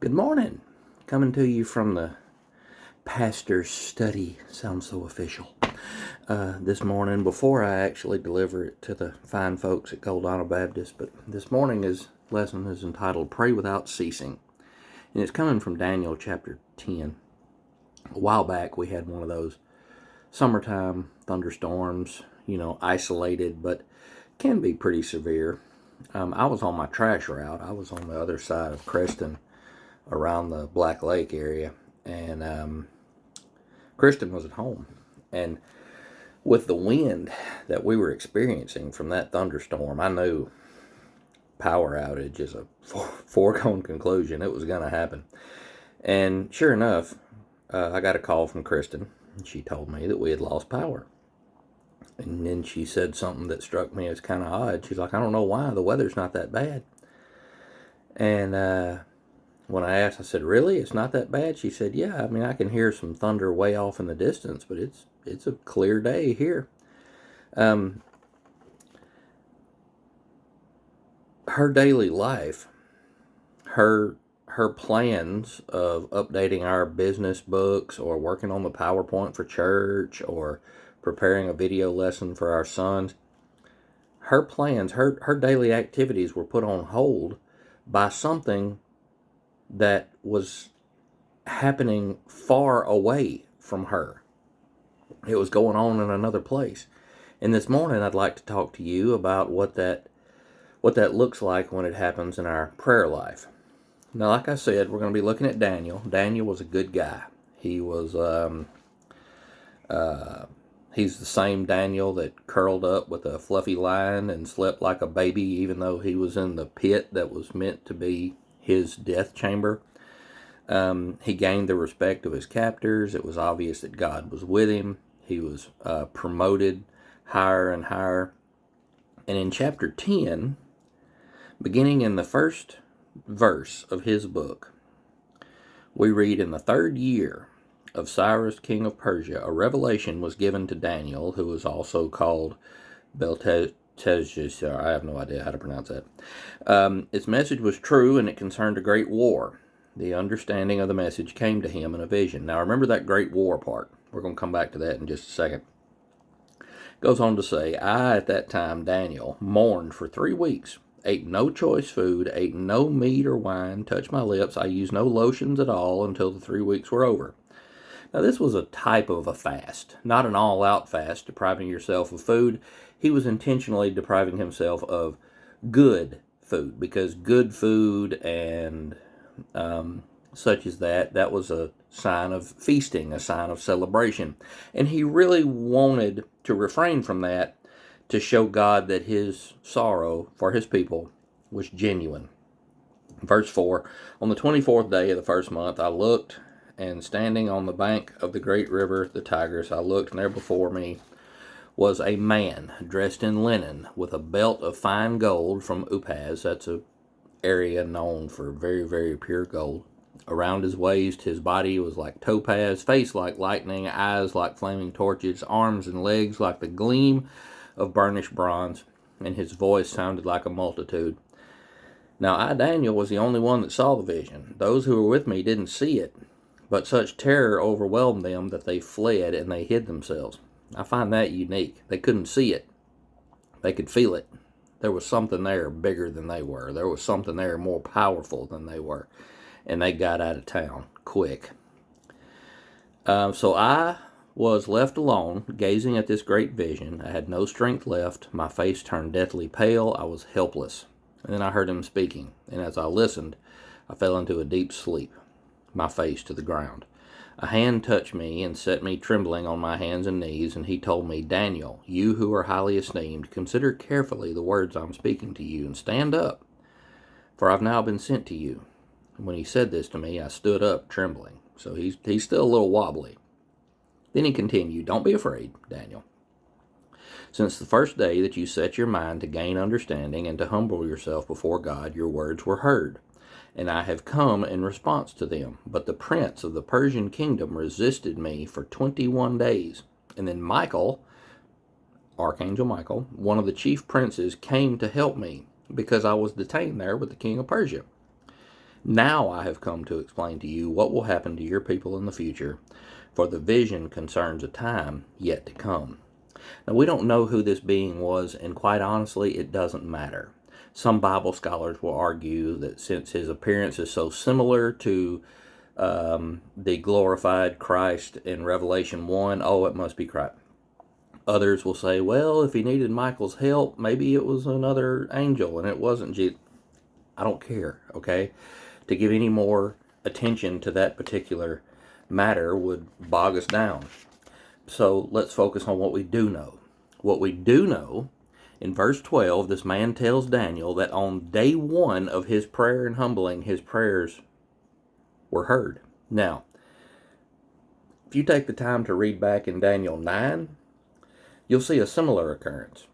Good morning. Coming to you from the pastor's study. Sounds so official. This morning, before I actually deliver it to the fine folks at Goldana Baptist, but this morning's lesson is entitled Pray Without Ceasing. And it's coming from Daniel chapter 10. A while back, we had one of those summertime thunderstorms, isolated, but can be pretty severe. I was on my trash route. I was on the other side of Creston around the Black Lake area, and Kristen was at home. And with the wind that we were experiencing from that thunderstorm, I knew power outage is a foregone conclusion. It was going to happen. And sure enough, I got a call from Kristen, and she told me that we had lost power. And then she said something that struck me as kind of odd. She's like, I don't know why. The weather's not that bad. And when I asked, I said, really? It's not that bad? She said, yeah, I mean, I can hear some thunder way off in the distance, but it's a clear day here. Her daily life, her plans of updating our business books or working on the PowerPoint for church or preparing a video lesson for our sons, her plans, her daily activities were put on hold by something that was happening far away from her. It was going on in another place. And this morning I'd like to talk to you about what that looks like when it happens in our prayer life. Now, like I said, we're going to be looking at Daniel. Daniel was a good guy. He was he's the same Daniel that curled up with a fluffy lion and slept like a baby, even though he was in the pit that was meant to be his death chamber. He gained the respect of his captors. It was obvious that God was with him. He was promoted higher and higher. And in chapter 10, beginning in the first verse of his book, we read, in the 3rd year of Cyrus, king of Persia, a revelation was given to Daniel, who was also called Belteshazzar. I have no idea how to pronounce that. Its message was true, and it concerned a great war. The understanding of the message came to him in a vision. Now remember that great war part. We're going to come back to that in just a second. It goes on to say, I at that time, Daniel, mourned for 3 weeks, ate no choice food, ate no meat or wine, touched my lips. I used no lotions at all until the 3 weeks were over. Now this was a type of a fast, not an all-out fast, depriving yourself of food. He was intentionally depriving himself of good food, because good food and such as that was a sign of feasting, a sign of celebration. And he really wanted to refrain from that to show God that his sorrow for his people was genuine. Verse 4, on the 24th day of the first month, I looked, and standing on the bank of the great river, the Tigris, I looked, and there before me was a man dressed in linen with a belt of fine gold from Upaz. That's a area known for very, very pure gold. Around his waist, his body was like topaz, face like lightning, eyes like flaming torches, arms and legs like the gleam of burnished bronze, and his voice sounded like a multitude. Now I, Daniel, was the only one that saw the vision. Those who were with me didn't see it, but such terror overwhelmed them that they fled and they hid themselves. I find that unique. They couldn't see it. They could feel it. There was something there bigger than they were. There was something there more powerful than they were. And they got out of town quick. So I was left alone, gazing at this great vision. I had no strength left. My face turned deathly pale. I was helpless. And then I heard him speaking. And as I listened, I fell into a deep sleep, my face to the ground. A hand touched me and set me trembling on my hands and knees, and he told me, Daniel, you who are highly esteemed, consider carefully the words I'm speaking to you, and stand up, for I've now been sent to you. And when he said this to me, I stood up, trembling. So he's still a little wobbly. Then he continued, don't be afraid, Daniel. Since the first day that you set your mind to gain understanding and to humble yourself before God, your words were heard, and I have come in response to them. But the prince of the Persian kingdom resisted me for 21 days. And then Michael, Archangel Michael, one of the chief princes, came to help me, because I was detained there with the king of Persia. Now I have come to explain to you what will happen to your people in the future, for the vision concerns a time yet to come. Now, we don't know who this being was, and quite honestly, it doesn't matter. Some Bible scholars will argue that since his appearance is so similar to the glorified Christ in Revelation 1, oh, it must be Christ. Others will say, well, if he needed Michael's help, maybe it was another angel and it wasn't Jesus. I don't care, okay? To give any more attention to that particular matter would bog us down. So let's focus on what we do know. What we do know, in verse 12, this man tells Daniel that on day one of his prayer and humbling, his prayers were heard. Now, if you take the time to read back in Daniel 9, you'll see a similar occurrence.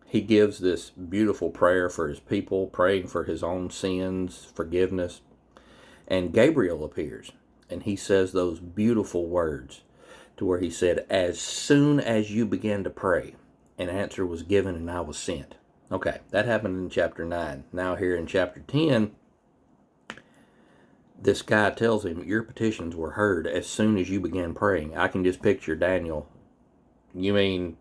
He gives this beautiful prayer for his people, praying for his own sins, forgiveness. And Gabriel appears, and he says those beautiful words to where he said, as soon as you began to pray, an answer was given and I was sent. Okay, that happened in chapter 9. Now here in chapter 10, this guy tells him, your petitions were heard as soon as you began praying. I can just picture Daniel. You mean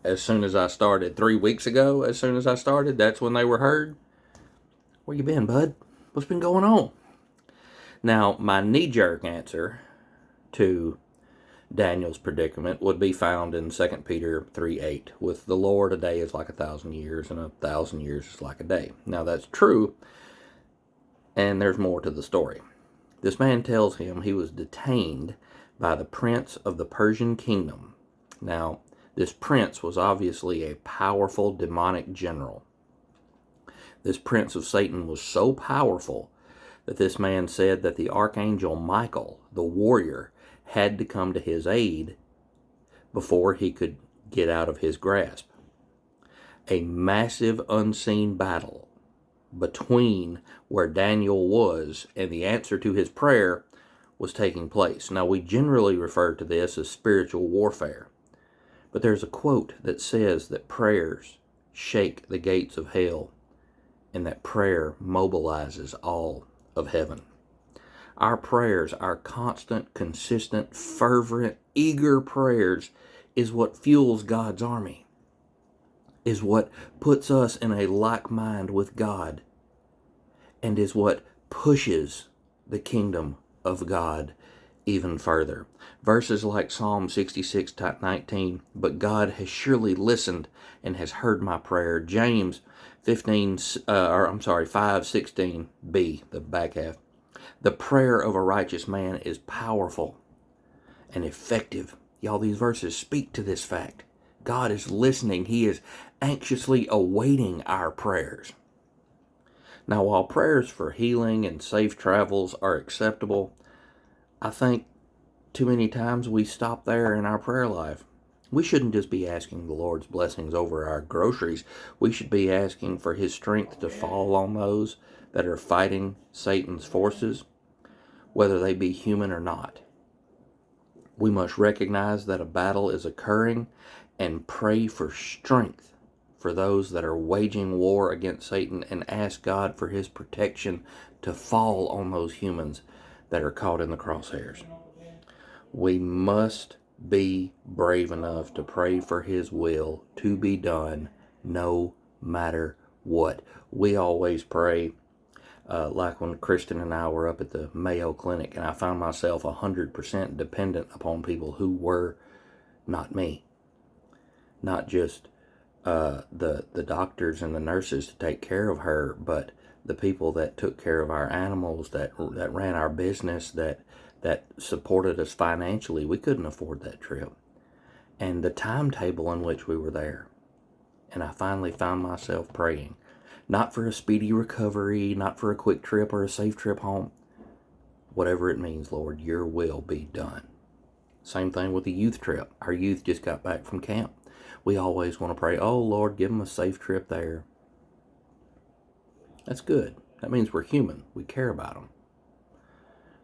as soon as I started 3 weeks ago, as soon as I started, that's when they were heard? Where you been, bud? What's been going on? Now, my knee-jerk answer to Daniel's predicament would be found in 2 Peter 3:8. With the Lord, a day is like 1,000 years, and 1,000 years is like a day. Now, that's true, and there's more to the story. This man tells him he was detained by the prince of the Persian kingdom. Now, this prince was obviously a powerful demonic general. This prince of Satan was so powerful that this man said that the archangel Michael, the warrior, had to come to his aid before he could get out of his grasp. A massive unseen battle between where Daniel was and the answer to his prayer was taking place. Now, we generally refer to this as spiritual warfare, but there's a quote that says that prayers shake the gates of hell and that prayer mobilizes all of heaven. Our prayers, our constant, consistent, fervent, eager prayers is what fuels God's army, is what puts us in a like mind with God, and is what pushes the kingdom of God even further. Verses like Psalm 66:19, but God has surely listened and has heard my prayer. James 5:16b, the back half. The prayer of a righteous man is powerful and effective. Y'all, these verses speak to this fact. God is listening. He is anxiously awaiting our prayers. Now, while prayers for healing and safe travels are acceptable, I think too many times we stop there in our prayer life. We shouldn't just be asking the Lord's blessings over our groceries. We should be asking for His strength to fall on those that are fighting Satan's forces, whether they be human or not. We must recognize that a battle is occurring and pray for strength for those that are waging war against Satan, and ask God for His protection to fall on those humans that are caught in the crosshairs. We must be brave enough to pray for His will to be done no matter what. We always pray, like when Kristen and I were up at the Mayo Clinic, and I found myself 100% dependent upon people who were not me. Not just the doctors and the nurses to take care of her, but the people that took care of our animals, that ran our business, that supported us financially. We couldn't afford that trip. And the timetable in which we were there. And I finally found myself praying, not for a speedy recovery, not for a quick trip or a safe trip home. Whatever it means, Lord, your will be done. Same thing with the youth trip. Our youth just got back from camp. We always want to pray, oh, Lord, give them a safe trip there. That's good. That means we're human. We care about them.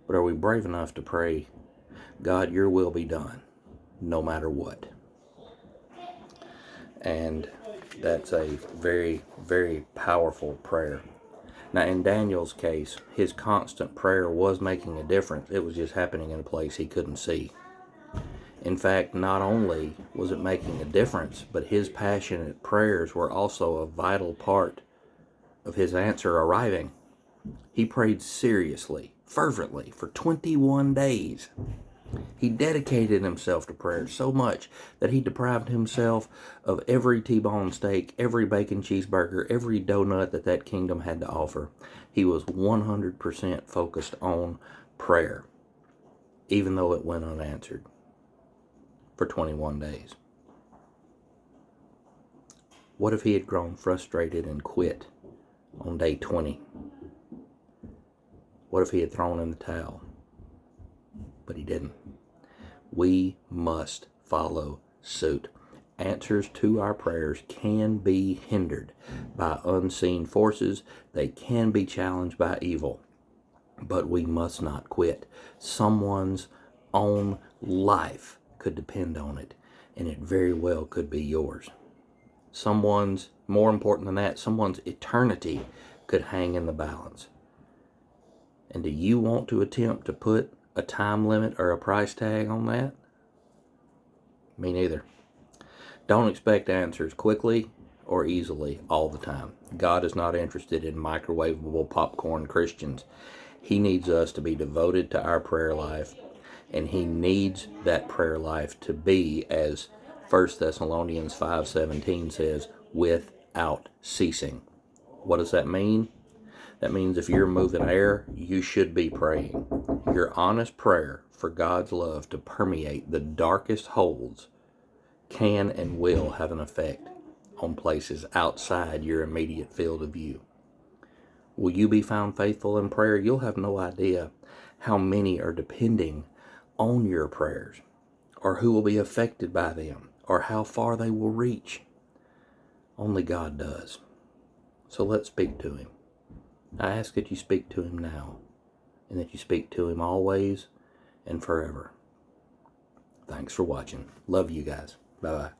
But are we brave enough to pray, God, your will be done, no matter what? And that's a very, very powerful prayer. Now, in Daniel's case, his constant prayer was making a difference. It was just happening in a place he couldn't see. In fact, not only was it making a difference, but his passionate prayers were also a vital part of his answer arriving. He prayed seriously, fervently, for 21 days. He dedicated himself to prayer so much that he deprived himself of every T-bone steak, every bacon cheeseburger, every donut that kingdom had to offer. He was 100% focused on prayer, even though it went unanswered for 21 days. What if he had grown frustrated and quit on day 20? What if he had thrown in the towel? But he didn't. We must follow suit. Answers to our prayers can be hindered by unseen forces. They can be challenged by evil. But we must not quit. Someone's own life could depend on it, and it very well could be yours. Someone's, more important than that, someone's eternity could hang in the balance. And do you want to attempt to put a time limit or a price tag on that? Me neither. Don't expect answers quickly or easily all the time. God is not interested in microwavable popcorn Christians. He needs us to be devoted to our prayer life, and he needs that prayer life to be, as 1 Thessalonians 5:17 says, without ceasing. What does that mean? That means if you're moving air, you should be praying. Your honest prayer for God's love to permeate the darkest holes can and will have an effect on places outside your immediate field of view. Will you be found faithful in prayer? You'll have no idea how many are depending on your prayers, or who will be affected by them, or how far they will reach. Only God does. So let's speak to him. I ask that you speak to him now, and that you speak to him always and forever. Thanks for watching. Love you guys. Bye-bye.